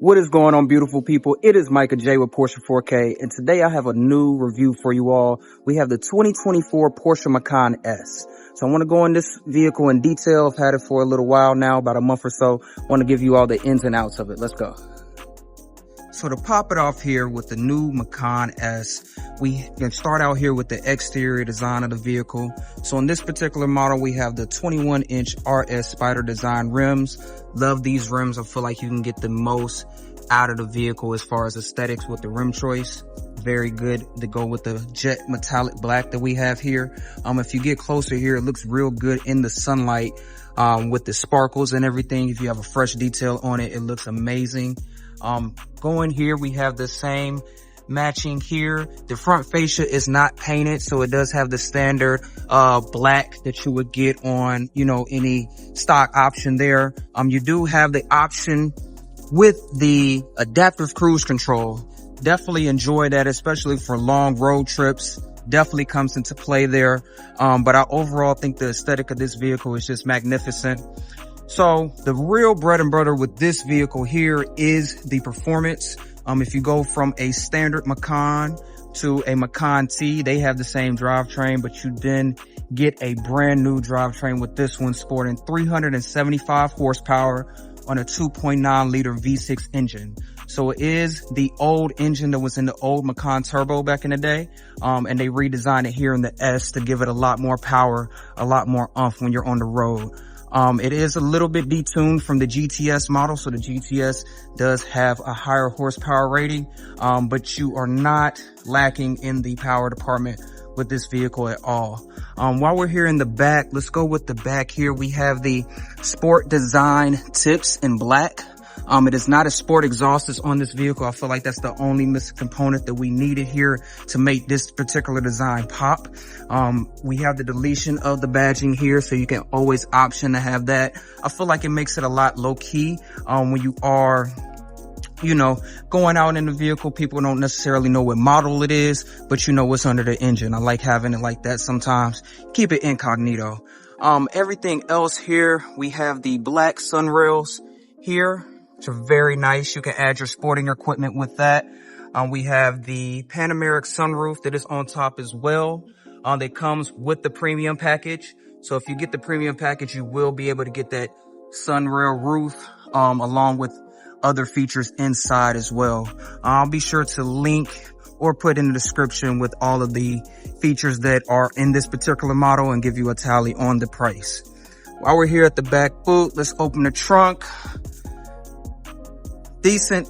What is going on, beautiful people? It is Micah J with Porsche 4K, and today I have a new review for you all. We have the 2024 Porsche Macan S. So I want to go in this vehicle in detail. I've had it for a little while now, about a month or so. I want to give you all the ins and outs of it. Let's go. So to pop it off here with the new Macan S, we can start out here with the exterior design of the vehicle. So in this particular model, we have the 21-inch RS Spyder design rims. Love these rims. I feel like you can get the most out of the vehicle as far as aesthetics with the rim choice. Very good to go with the jet metallic black that we have here. If you get closer here, it looks real good in the sunlight with the sparkles and everything. If you have a fresh detail on it, it looks amazing. Going here, we have the same matching here. The front fascia is not painted, so it does have the standard black that you would get on, you know, any stock option there. You do have the option with the adaptive cruise control. Definitely enjoy that, especially for long road trips. Definitely comes into play there. But I overall think the aesthetic of this vehicle is just magnificent. So the real bread and butter with this vehicle here is the performance. If you go from a standard Macan to a Macan T, they have the same drivetrain, but you then get a brand new drivetrain with this one, sporting 375 horsepower on a 2.9 liter V6 engine. So it is the old engine that was in the old Macan Turbo back in the day. And they redesigned it here in the S to give it a lot more power, a lot more oomph when you're on the road. It is a little bit detuned from the GTS model. So the GTS does have a higher horsepower rating, but you are not lacking in the power department with this vehicle at all. While we're here in the back, let's go with the back here. We have the sport design tips in black. It is not a sport exhaust that's on this vehicle. I feel like that's the only missing component that we needed here to make this particular design pop. We have the deletion of the badging here, so you can always option to have that. I feel like it makes it a lot low key when you are, you know, going out in the vehicle. People don't necessarily know what model it is, but you know what's under the engine. I like having it like that sometimes. Keep it incognito. Everything else here, we have the black sun rails here, which are very nice. You can add your sporting equipment with that. We have the Panoramic sunroof that is on top as well. That comes with the premium package. So if you get the premium package, you will be able to get that sunrail roof, along with other features inside as well. I'll be sure to link or put in the description with all of the features that are in this particular model and give you a tally on the price. While we're here at the back boot, let's open the trunk. Decent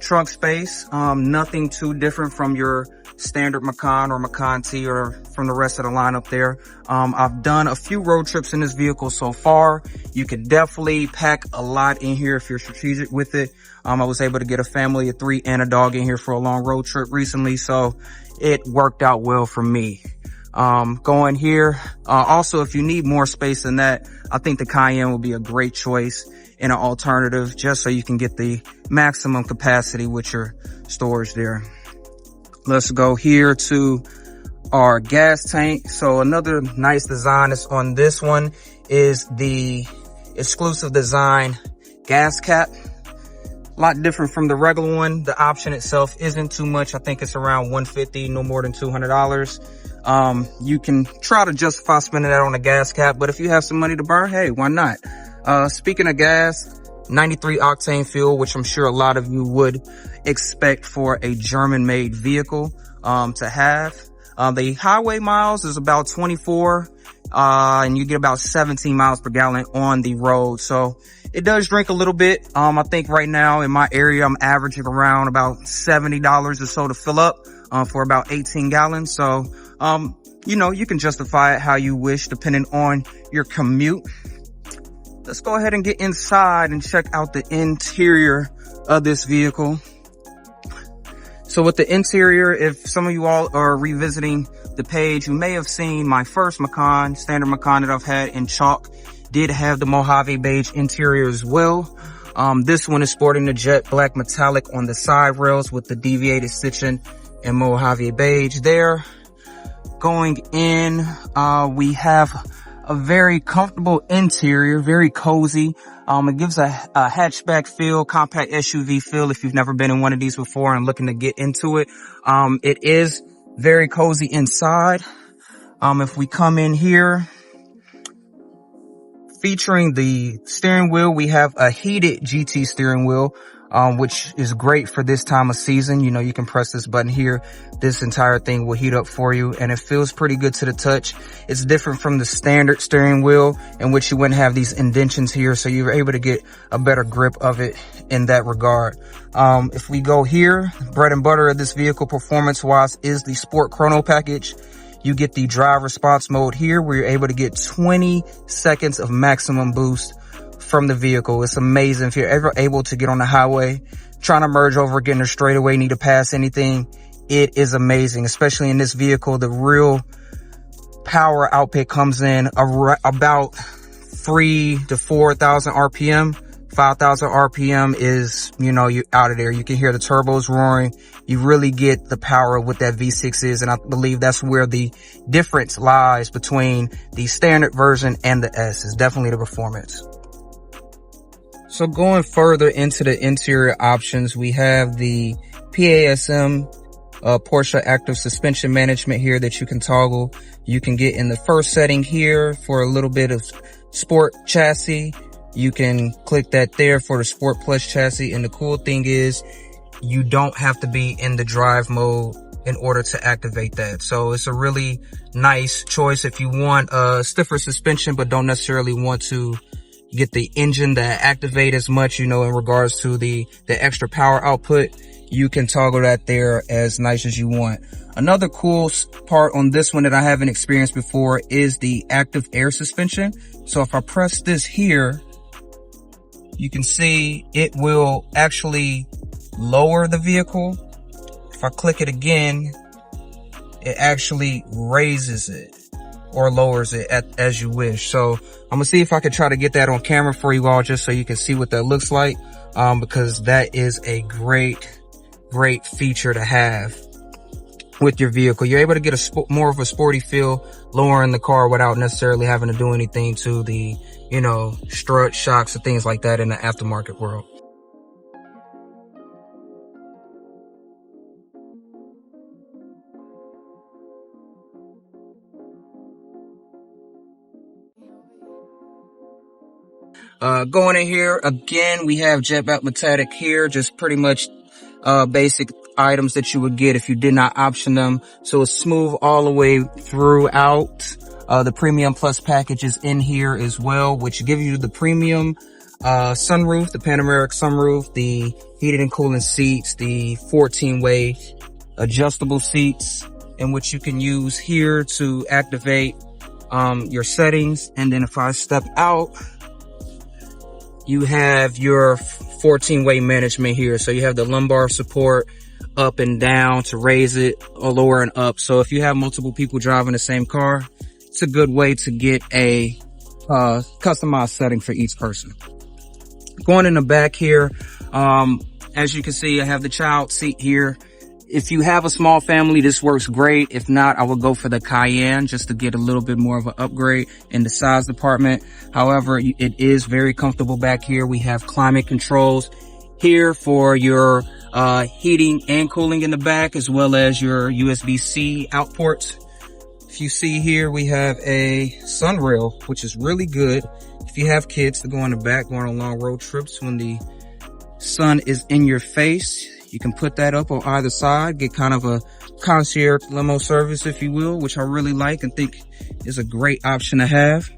trunk space, nothing too different from your standard Macan or Macan T or from the rest of the lineup there. I've done a few road trips in this vehicle so far. You can definitely pack a lot in here if you're strategic with it. I was able to get a family of 3 and a dog in here for a long road trip recently, so it worked out well for me. Going here, also if you need more space than that, I think the Cayenne will be a great choice and an alternative, just so you can get the maximum capacity with your storage there. Let's go here to our gas tank. So another nice design is on this one is the exclusive design gas cap. A lot different from the regular one. The option itself isn't too much. I think it's around $150, no more than $200. You can try to justify spending that on a gas cap, but if you have some money to burn, hey, why not? Speaking of gas, 93 octane fuel, which I'm sure a lot of you would expect for a German made vehicle, to have. The highway miles is about 24, and you get about 17 miles per gallon on the road. So it does drink a little bit. I think right now in my area, I'm averaging around about $70 or so to fill up, for about 18 gallons. So, you know, you can justify it how you wish depending on your commute. Let's go ahead and get inside and check out the interior of this vehicle. So with the interior, if some of you all are revisiting the page, you may have seen my first Macan, standard Macan that I've had in chalk, did have the Mojave beige interior as well. This one is sporting the jet black metallic on the side rails with the deviated stitching and Mojave beige there. Going in, we have a very comfortable interior, very cozy. It gives a hatchback feel, compact SUV feel if you've never been in one of these before and looking to get into it. It is very cozy inside. If we come in here, featuring the steering wheel, we have a heated GT steering wheel, which is great for this time of season. You know, you can press this button here. This entire thing will heat up for you, and it feels pretty good to the touch. It's different from the standard steering wheel, in which you wouldn't have these indentions here, so you're able to get a better grip of it in that regard. If we go here, bread and butter of this vehicle performance-wise is the Sport Chrono package. You get the drive response mode here, where you're able to get 20 seconds of maximum boost from the vehicle. It's amazing. If you're ever able to get on the highway, trying to merge over, getting a straightaway, need to pass anything, it is amazing. Especially in this vehicle, the real power output comes in about 3,000 to 4,000 RPM. 5,000 RPM is, you know, you're out of there. You can hear the turbos roaring. You really get the power of what that V6 is. And I believe that's where the difference lies between the standard version and the S, is definitely the performance. So going further into the interior options, we have the PASM Porsche active suspension management here that you can toggle. You can get in the first setting here for a little bit of sport chassis. You can click that there for the Sport Plus chassis. And the cool thing is you don't have to be in the drive mode in order to activate that. So it's a really nice choice if you want a stiffer suspension, but don't necessarily want to get the engine to activate as much, you know, in regards to the extra power output. You can toggle that there as nice as you want. Another cool part on this one that I haven't experienced before is the active air suspension. So if I press this here, you can see it will actually lower the vehicle. If I click it again, it actually raises it or lowers it as you wish. So I'm gonna see if I can try to get that on camera for you all, just so you can see what that looks like, because that is a great feature to have with your vehicle. You're able to get more of a sporty feel lowering the car without necessarily having to do anything to the, you know, strut, shocks, and things like that in the aftermarket world. Going in here, again, we have jetback metallic here, just pretty much basic items that you would get if you did not option them. So it's smooth all the way throughout. The Premium Plus package is in here as well, which gives you the premium sunroof, the panoramic sunroof, the heated and cooling seats, the 14-way adjustable seats, in which you can use here to activate your settings. And then if I step out, you have your 14-way management here. So you have the lumbar support up and down to raise it, or lower and up. So if you have multiple people driving the same car, it's a good way to get a customized setting for each person. Going in the back here, as you can see, I have the child seat here. If you have a small family, this works great. If not, I would go for the Cayenne just to get a little bit more of an upgrade in the size department. However, it is very comfortable back here. We have climate controls here for your heating and cooling in the back, as well as your USB-C out ports. If you see here, we have a sunrail, which is really good if you have kids to go in the back, going on long road trips when the sun is in your face. You can put that up on either side, get kind of a concierge limo service, if you will, which I really like and think is a great option to have.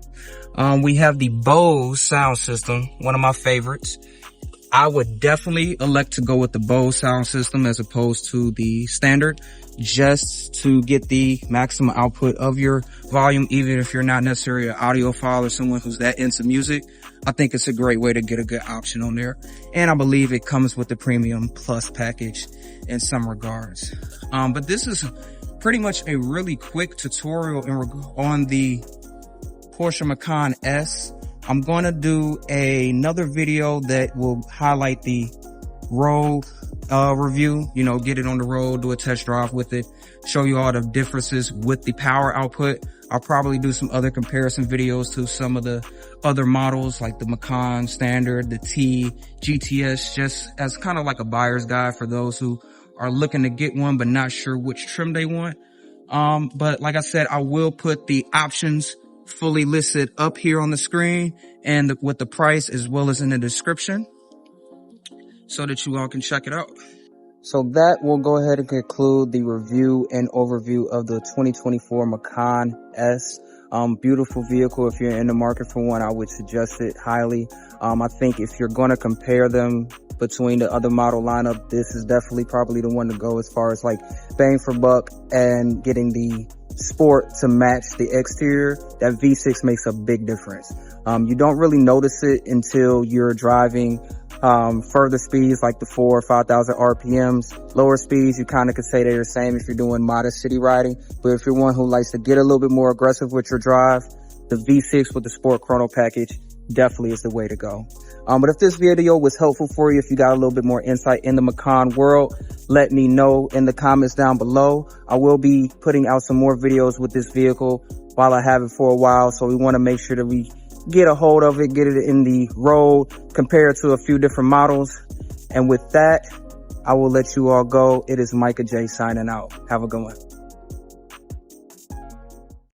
We have the BOSE sound system, one of my favorites. I would definitely elect to go with the BOSE sound system as opposed to the standard, just to get the maximum output of your volume, even if you're not necessarily an audiophile or someone who's that into music. I think it's a great way to get a good option on there. And I believe it comes with the Premium Plus package in some regards. But this is pretty much a really quick tutorial on the Porsche Macan S. I'm going to do another video that will highlight the road review, you know, get it on the road, do a test drive with it. show you all the differences with the power output. I'll probably do some other comparison videos to some of the other models like the Macan Standard, the T, GTS, just as kind of like a buyer's guide for those who are looking to get one but not sure which trim they want. But like I said, I will put the options fully listed up here on the screen and with the price as well as in the description so that you all can check it out. So that will go ahead and conclude the review and overview of the 2024 Macan S. Beautiful vehicle. If you're in the market for one, I would suggest it highly. I think if you're going to compare them between the other model lineup, this is definitely probably the one to go as far as like bang for buck and getting the sport to match the exterior. That V6 makes a big difference. You don't really notice it until you're driving further speeds like the 4,000 or 5,000 RPMs. Lower speeds, you kind of could say they're the same if you're doing modest city riding. But if you're one who likes to get a little bit more aggressive with your drive, the V6 with the Sport Chrono package definitely is the way to go. But if this video was helpful for you, if you got a little bit more insight in the Macan world, let me know in the comments down below. I will be putting out some more videos with this vehicle while I have it for a while. So we want to make sure that we get a hold of it, get it in the road, compare it to a few different models. And with that, I will let you all go. It is Micah J signing out. Have a good one.